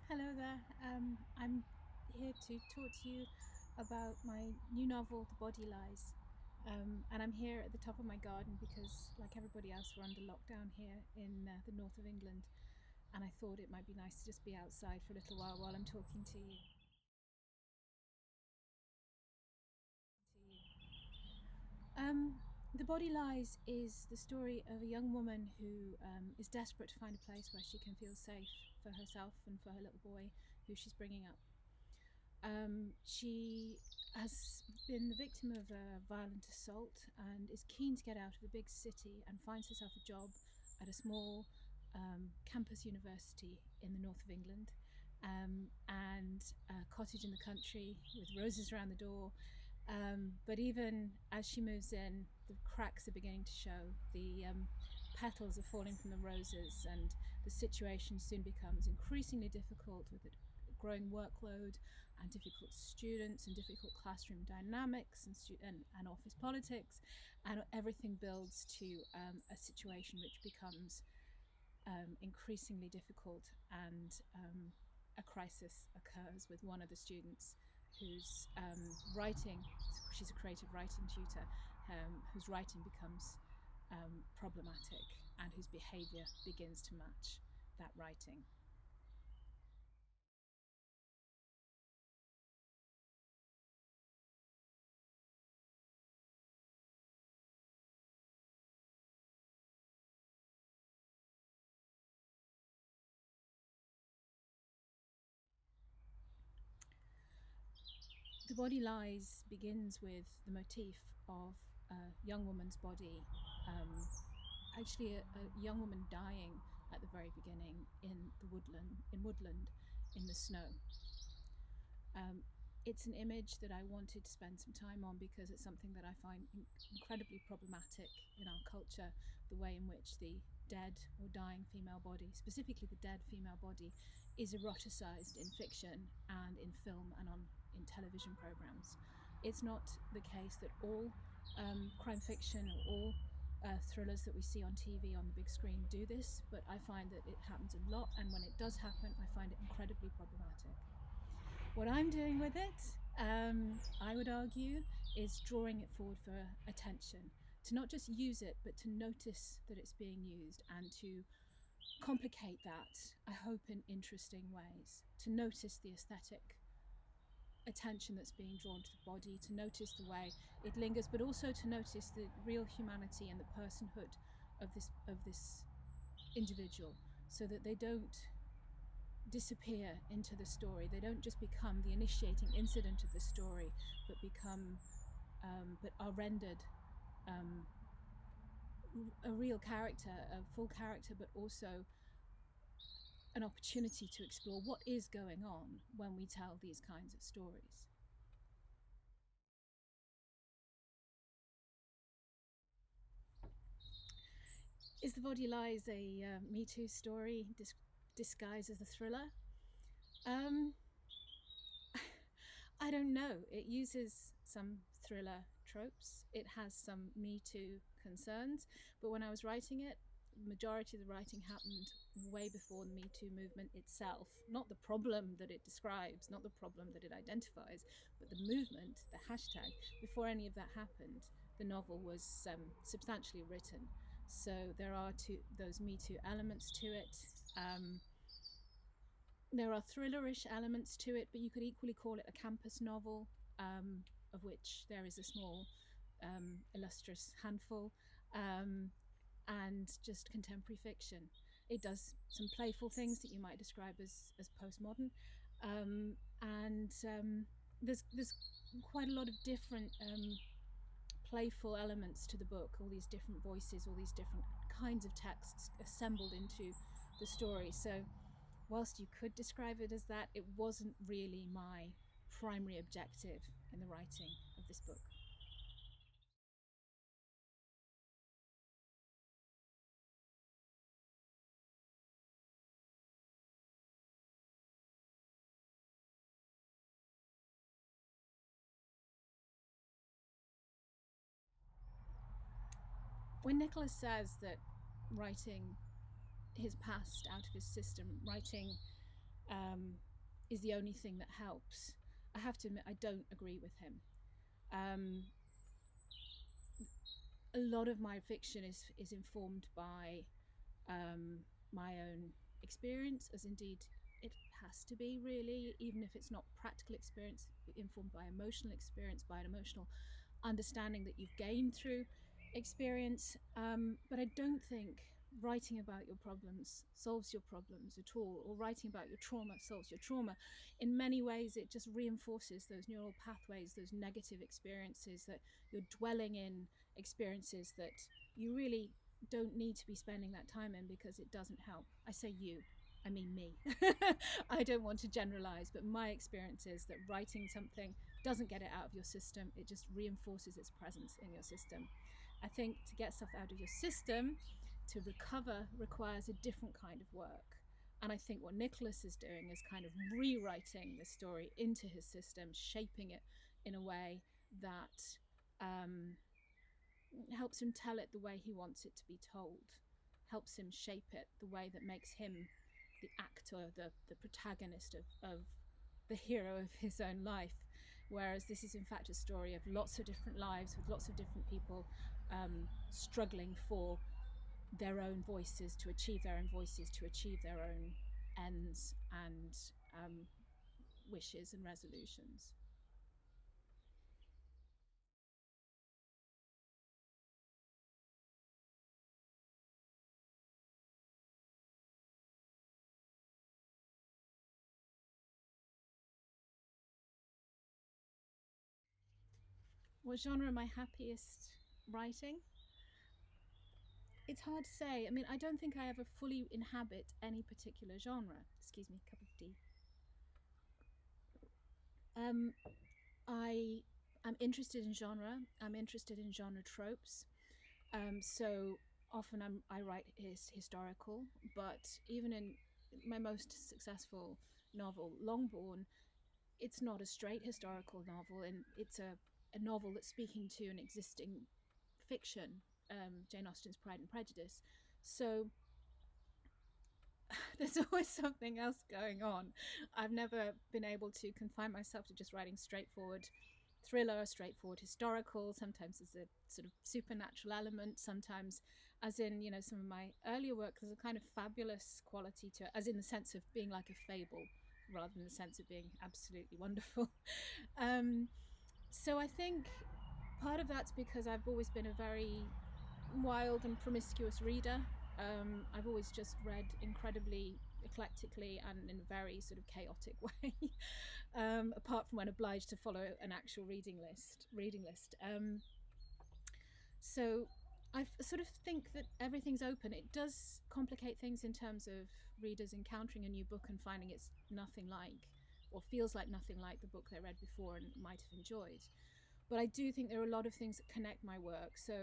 Hello there. I'm here to talk to you about my new novel, The Body Lies. And I'm here at the top of my garden because, like everybody else, we're under lockdown here in the north of England. And I thought it might be nice to just be outside for a little while I'm talking to you. Um, the Body Lies is the story of a young woman who is desperate to find a place where she can feel safe for herself and for her little boy who she's bringing up. She has been the victim of a violent assault and is keen to get out of a big city and finds herself a job at a small campus university in the north of England, and a cottage in the country with roses around the door. But even as she moves in, the cracks are beginning to show. The petals are falling from the roses, and the situation soon becomes increasingly difficult with a growing workload and difficult students and difficult classroom dynamics and office politics, and everything builds to a situation which becomes increasingly difficult, and a crisis occurs with one of the students who's writing. She's a creative writing tutor whose writing becomes problematic and whose behaviour begins to match that writing. The Body Lies begins with the motif of a young woman's body, um, actually a young woman dying at the very beginning in the woodland in the snow. Um, it's an image that I wanted to spend some time on because it's something that I find incredibly problematic in our culture, the way in which the dead or dying female body, specifically the dead female body, is eroticized in fiction and in film and in television programs. It's not the case that all crime fiction or all thrillers that we see on TV on the big screen do this, but I find that it happens a lot, and when it does happen, I find it incredibly problematic. What I'm doing with it, I would argue, is drawing it forward for attention. To not just use it, but to notice that it's being used and to complicate that, I hope, in interesting ways. To notice the aesthetic attention that's being drawn to the body, to notice the way it lingers, but also to notice the real humanity and the personhood of this individual, so that they don't disappear into the story. They don't just become the initiating incident of the story, but become, but are rendered um, a real character, a full character, but also an opportunity to explore what is going on when we tell these kinds of stories. Is The Body Lies a Me Too story disguised as a thriller? Um, I don't know. It uses some thriller tropes. It has some Me Too concerns. But when I was writing it, the majority of the writing happened way before the Me Too movement itself. Not the problem that it describes, not the problem that it identifies, but the movement, the hashtag. Before any of that happened, the novel was substantially written. So there are those Me Too elements to it. There are thrillerish elements to it, but you could equally call it a campus novel, of which there is a small, illustrious handful, um, and just contemporary fiction. It does some playful things that you might describe as postmodern, and there's quite a lot of different playful elements to the book. All these different voices, all these different kinds of texts assembled into the story. So whilst you could describe it as that, it wasn't really my primary objective in the writing of this book. When Nicholas says that writing his past out of his system, writing is the only thing that helps. I have to admit, I don't agree with him. A lot of my fiction is informed by my own experience, as indeed it has to be, really, even if it's not practical experience, informed by emotional experience, by an emotional understanding that you've gained through experience. But I don't think writing about your problems solves your problems at all, or writing about your trauma solves your trauma. In many ways, it just reinforces those neural pathways, those negative experiences, that you're dwelling in experiences that you really don't need to be spending that time in, because it doesn't help. I say you, I mean me. I don't want to generalize, but my experience is that writing something doesn't get it out of your system, it just reinforces its presence in your system. I think to get stuff out of your system, to recover, requires a different kind of work. And I think what Nicholas is doing is kind of rewriting the story into his system, shaping it in a way that helps him tell it the way he wants it to be told, helps him shape it the way that makes him the actor, the protagonist of the hero of his own life. Whereas this is in fact a story of lots of different lives with lots of different people struggling for their own voices, to achieve their own voices, to achieve their own ends and wishes and resolutions. What genre am I happiest writing? It's hard to say. I mean, I don't think I ever fully inhabit any particular genre. Excuse me, cup of tea. I am interested in genre. I'm interested in genre tropes. So often I write historical, but even in my most successful novel, Longbourn, it's not a straight historical novel, and it's a novel that's speaking to an existing fiction, Jane Austen's Pride and Prejudice. So there's always something else going on. I've never been able to confine myself to just writing straightforward thriller, straightforward historical. Sometimes there's a sort of supernatural element, sometimes, as in, you know, some of my earlier work, there's a kind of fabulous quality to it, as in the sense of being like a fable rather than the sense of being absolutely wonderful. So I think part of that's because I've always been a very wild and promiscuous reader. I've always just read incredibly eclectically and in a very sort of chaotic way, apart from when obliged to follow an actual reading list. So I sort of think that everything's open. It does complicate things in terms of readers encountering a new book and finding it's nothing like, or feels like nothing like, the book they read before and might have enjoyed. But I do think there are a lot of things that connect my work. So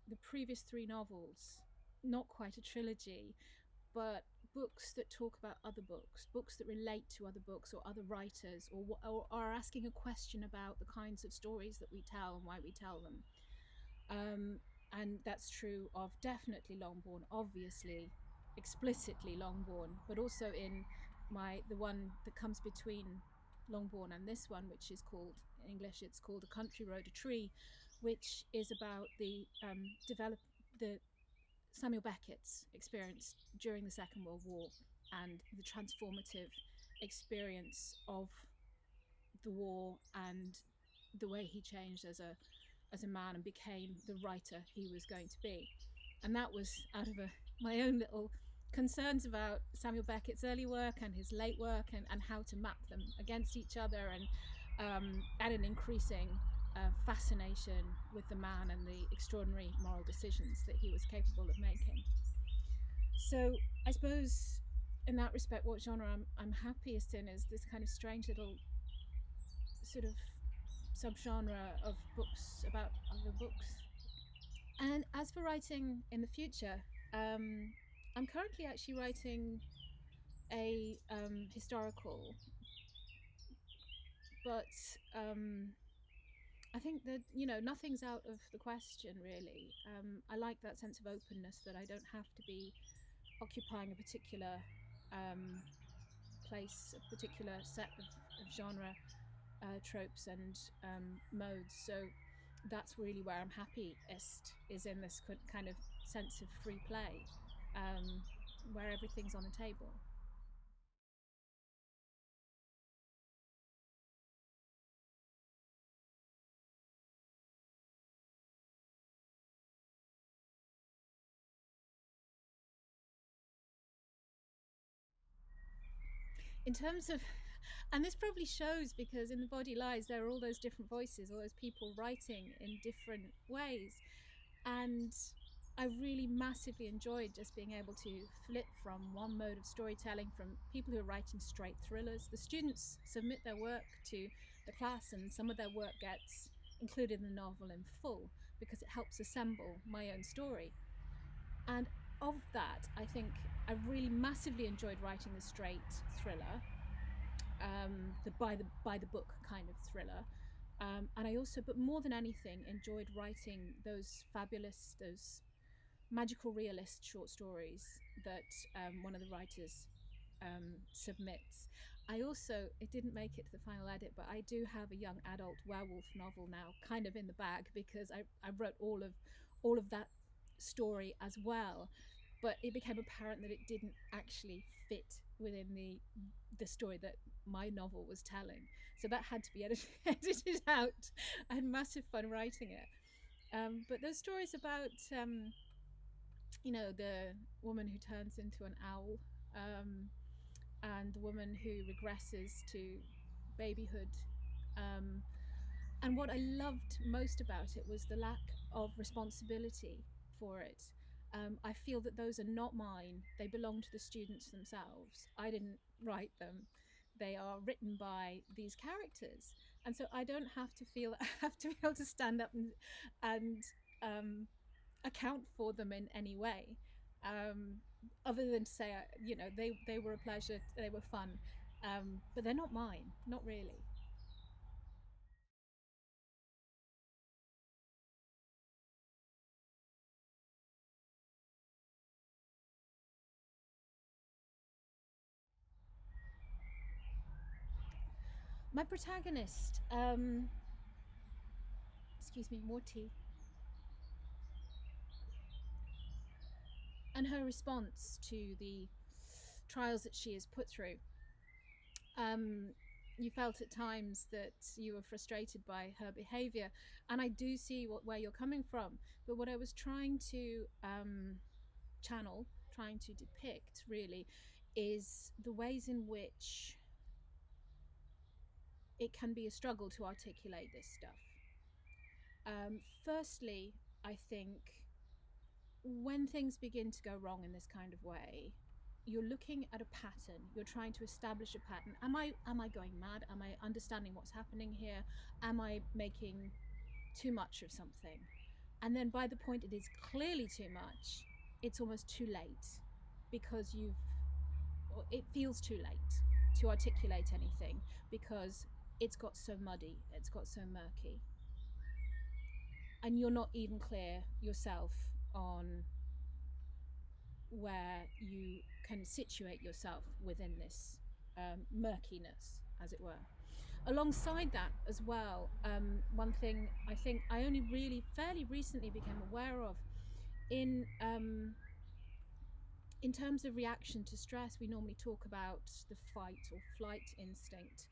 the previous 3 novels, not quite a trilogy, but books that talk about other books, books that relate to other books or other writers, or are asking a question about the kinds of stories that we tell and why we tell them. And that's true of definitely Longbourn, obviously, explicitly Longbourn, but also in the one that comes between Longbourn and this one, which is called, in English, it's called A Country Road, a Tree, which is about the Samuel Beckett's experience during the Second World War and the transformative experience of the war and the way he changed as a man and became the writer he was going to be. And that was out of my own little concerns about Samuel Beckett's early work and his late work, and how to map them against each other, and an increasing fascination with the man and the extraordinary moral decisions that he was capable of making. So I suppose in that respect, what genre I'm happiest in is this kind of strange little sort of subgenre of books about other books. And as for writing in the future, I'm currently actually writing a historical, but I think that, you know, nothing's out of the question, really. I like that sense of openness, that I don't have to be occupying a particular place a particular set of genre tropes and modes. So that's really where I'm happiest, is in this kind of sense of free play, um, where everything's on the table. In terms of, and this probably shows because in the body lies there are all those different voices, all those people writing in different ways, and I really massively enjoyed just being able to flip from one mode of storytelling, from people who are writing straight thrillers. The students submit their work to the class, and some of their work gets included in the novel in full because it helps assemble my own story. And of that, I think I really massively enjoyed writing the straight thriller, by the book kind of thriller. And I also, but more than anything, enjoyed writing those fabulous, those magical realist short stories that one of the writers submits. I also, it didn't make it to the final edit, but I do have a young adult werewolf novel now, kind of in the bag, because I wrote all of that story as well. But it became apparent that it didn't actually fit within the story that my novel was telling. So that had to be edited out. I had massive fun writing it. But those stories about the woman who turns into an owl, um, and the woman who regresses to babyhood. Um, and what I loved most about it was the lack of responsibility for it. I feel that those are not mine. They belong to the students themselves. I didn't write them. They are written by these characters. And so I don't have to feel I have to be able to stand up and account for them in any way, um, other than to say, they were a pleasure, they were fun, but they're not mine, not really. My protagonist, excuse me, more tea, and her response to the trials that she is put through. Um, you felt at times that you were frustrated by her behavior, and I do see where you're coming from. But what I was trying to channel, trying to depict really, is the ways in which it can be a struggle to articulate this stuff. Firstly, I think when things begin to go wrong in this kind of way, you're looking at a pattern. You're trying to establish a pattern. Am I going mad? Am I understanding what's happening here? Am I making too much of something? And then by the point it is clearly too much, it's almost too late, because it feels too late to articulate anything, because it's got so muddy, it's got so murky, and you're not even clear yourself on where you can situate yourself within this murkiness, as it were. Alongside that, as well, one thing I think I only really fairly recently became aware of, in in terms of reaction to stress, we normally talk about the fight or flight instinct,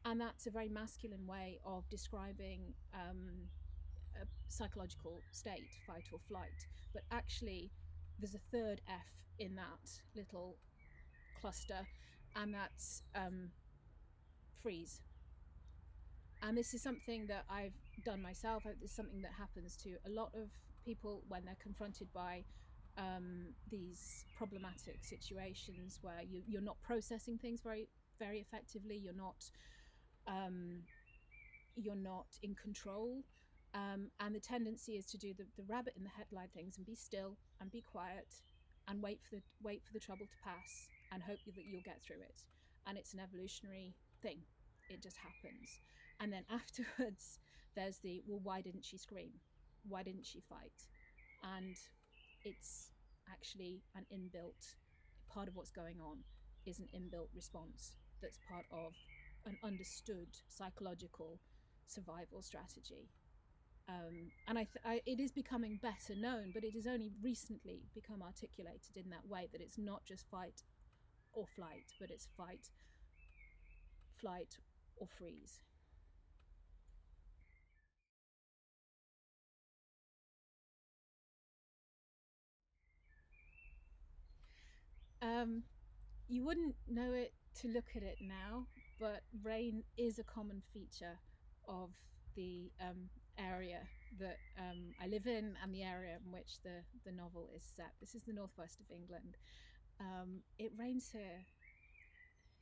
and that's a very masculine way of describing a psychological state, fight or flight. But actually, there's a third F in that little cluster, and that's freeze. And this is something that I've done myself. It's something that happens to a lot of people when they're confronted by these problematic situations where you're not processing things very effectively. Um, you're not in control, and the tendency is to do the rabbit in the headline things and be still and be quiet and wait for the trouble to pass and hope that you'll get through it. And it's an evolutionary thing. It just happens. And then afterwards, there's the, well, why didn't she scream? Why didn't she fight? And it's actually an inbuilt part of what's going on. is an inbuilt response that's part of an understood psychological survival strategy. And it is becoming better known, but it has only recently become articulated in that way, that it's not just fight or flight, but it's fight, flight, or freeze. Um, you wouldn't know it to look at it now, but rain is a common feature of the area that I live in and the area in which the novel is set. This is the northwest of England. It rains here.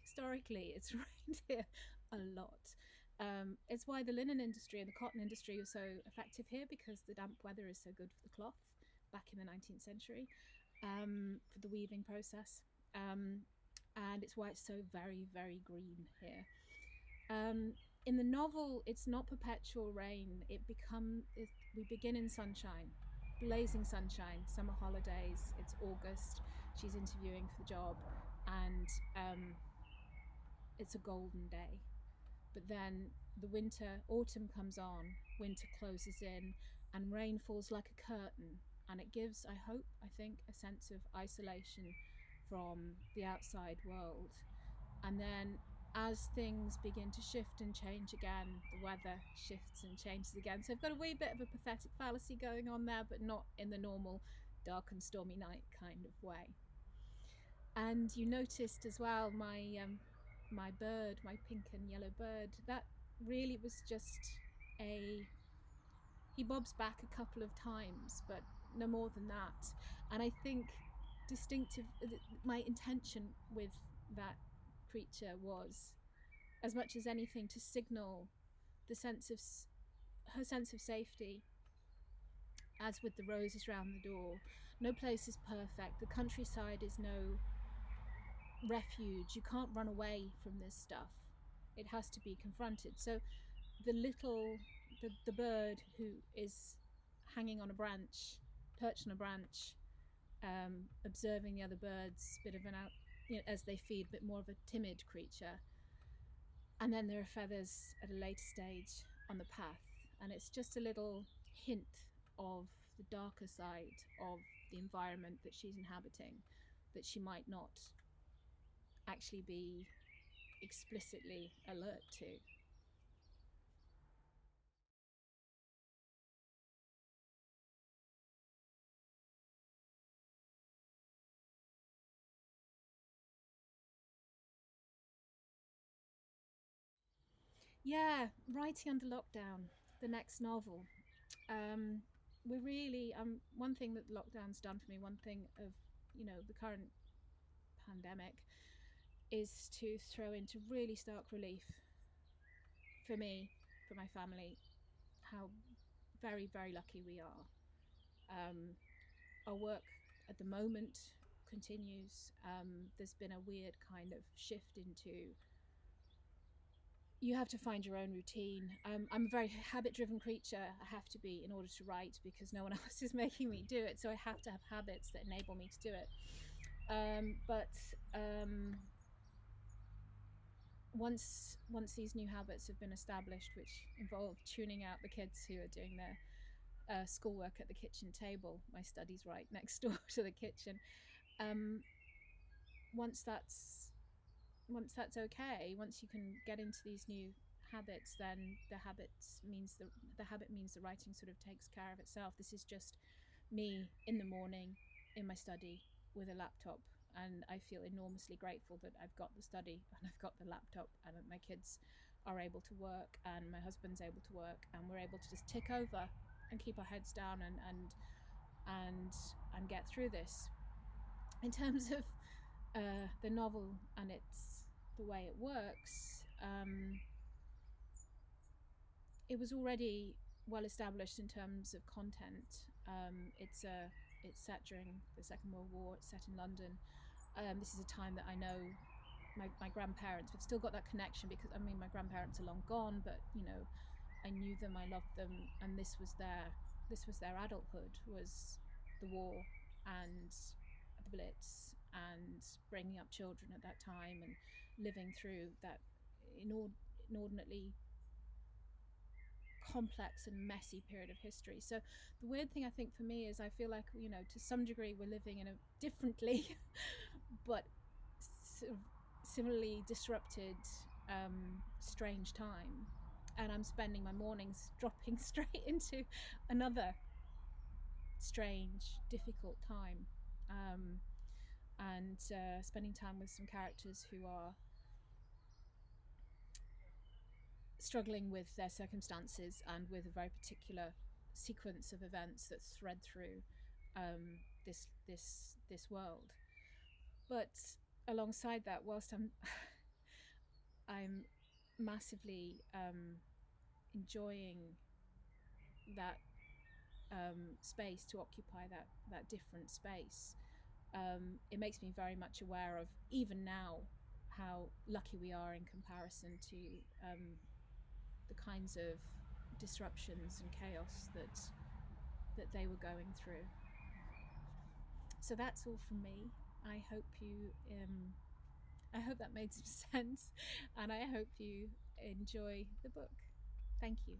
Historically, it's rained here a lot. It's why the linen industry and the cotton industry was so effective here, because the damp weather is so good for the cloth back in the 19th century, for the weaving process. And it's why it's so very, very green here. Um, in the novel, it's not perpetual rain. We begin in sunshine, blazing sunshine, summer holidays. It's August. She's interviewing for the job, and it's a golden day. But then autumn comes on, winter closes in, and rain falls like a curtain. And it gives, I think, a sense of isolation from the outside world. And then as things begin to shift and change again, the weather shifts and changes again. So I've got a wee bit of a pathetic fallacy going on there, but not in the normal dark and stormy night kind of way. And you noticed as well my bird, my pink and yellow bird. That really was just a he bobs back a couple of times, but no more than that. And I think distinctive my intention with that creature was, as much as anything, to signal the sense of her sense of safety. As with the roses round the door, no place is perfect. The countryside is no refuge. You can't run away from this stuff. It has to be confronted. So the bird who is hanging on a branch, perched on a branch, observing the other birds, bit of an out, as they feed, but more of a timid creature. And then there are feathers at a later stage on the path, and it's just a little hint of the darker side of the environment that she's inhabiting, that she might not actually be explicitly alert to. Yeah, writing under lockdown, the next novel. Um, we're really one thing that lockdown's done for me. One thing of the current pandemic is to throw into really stark relief for me, for my family, how very, very lucky we are. Our work at the moment continues. There's been a weird kind of shift into you have to find your own routine. I'm a very habit-driven creature. I have to be in order to write, because no one else is making me do it. So I have to have habits that enable me to do it. But once these new habits have been established, which involve tuning out the kids who are doing their schoolwork at the kitchen table, my study's right next door to the kitchen. Um, once that's okay, once you can get into these new habits, then the habit means the writing sort of takes care of itself. This is just me in the morning in my study with a laptop, and I feel enormously grateful that I've got the study and I've got the laptop, and that my kids are able to work and my husband's able to work, and we're able to just tick over and keep our heads down and get through this. In terms of the novel and the way it works, it was already well established in terms of content. It's set during the Second World War. It's set in London. This is a time that I know my grandparents. We've still got that connection, because my grandparents are long gone, but I knew them, I loved them, and this was their adulthood, was the war and the Blitz and bringing up children at that time and living through that inordinately complex and messy period of history. So the weird thing I think for me is I feel like, to some degree we're living in a differently but similarly disrupted, strange time, and I'm spending my mornings dropping straight into another strange, difficult time, and spending time with some characters who are struggling with their circumstances and with a very particular sequence of events that thread through, this world. But alongside that, whilst I'm massively enjoying that space, to occupy that different space, it makes me very much aware of, even now, how lucky we are in comparison to the kinds of disruptions and chaos that they were going through. So that's all from me. I hope that made some sense, and I hope you enjoy the book. Thank you.